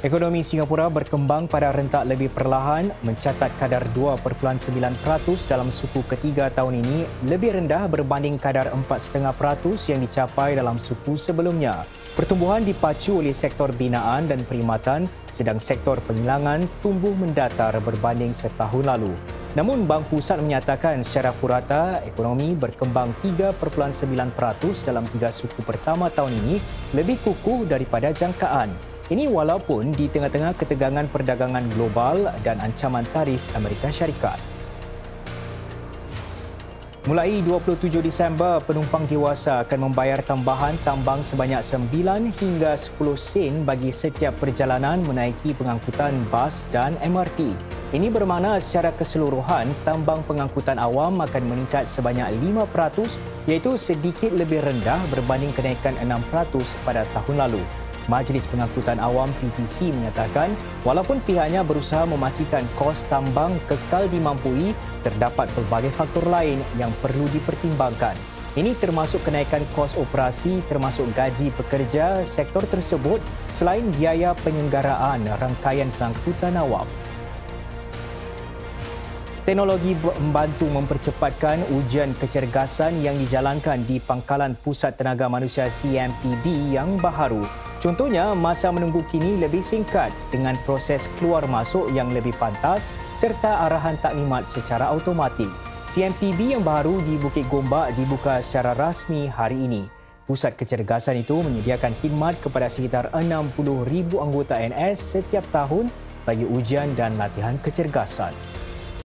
Ekonomi Singapura berkembang pada rentak lebih perlahan, mencatat kadar 2.9% dalam suku ketiga tahun ini, lebih rendah berbanding kadar 4.5% yang dicapai dalam suku sebelumnya. Pertumbuhan dipacu oleh sektor binaan dan perkhidmatan, sedang sektor penghilangan tumbuh mendatar berbanding setahun lalu. Namun, Bank Pusat menyatakan secara purata ekonomi berkembang 3.9% dalam tiga suku pertama tahun ini, lebih kukuh daripada jangkaan. Ini walaupun di tengah-tengah ketegangan perdagangan global dan ancaman tarif Amerika Syarikat. Mulai 27 Disember, penumpang dewasa akan membayar tambahan tambang sebanyak 9 hingga 10 sen bagi setiap perjalanan menaiki pengangkutan bas dan MRT. Ini bermakna secara keseluruhan, tambang pengangkutan awam akan meningkat sebanyak 5%, iaitu sedikit lebih rendah berbanding kenaikan 6% pada tahun lalu. Majlis Pengangkutan Awam PTC menyatakan walaupun pihaknya berusaha memastikan kos tambang kekal dimampui, terdapat pelbagai faktor lain yang perlu dipertimbangkan. Ini termasuk kenaikan kos operasi termasuk gaji pekerja sektor tersebut selain biaya penyelenggaraan rangkaian pengangkutan awam. Teknologi membantu mempercepatkan ujian kecergasan yang dijalankan di Pangkalan Pusat Tenaga Manusia CMPB yang baharu. Contohnya, masa menunggu kini lebih singkat dengan proses keluar masuk yang lebih pantas serta arahan taklimat secara automatik. CMPB yang baru di Bukit Gombak dibuka secara rasmi hari ini. Pusat kecergasan itu menyediakan khidmat kepada sekitar 60,000 anggota NS setiap tahun bagi ujian dan latihan kecergasan.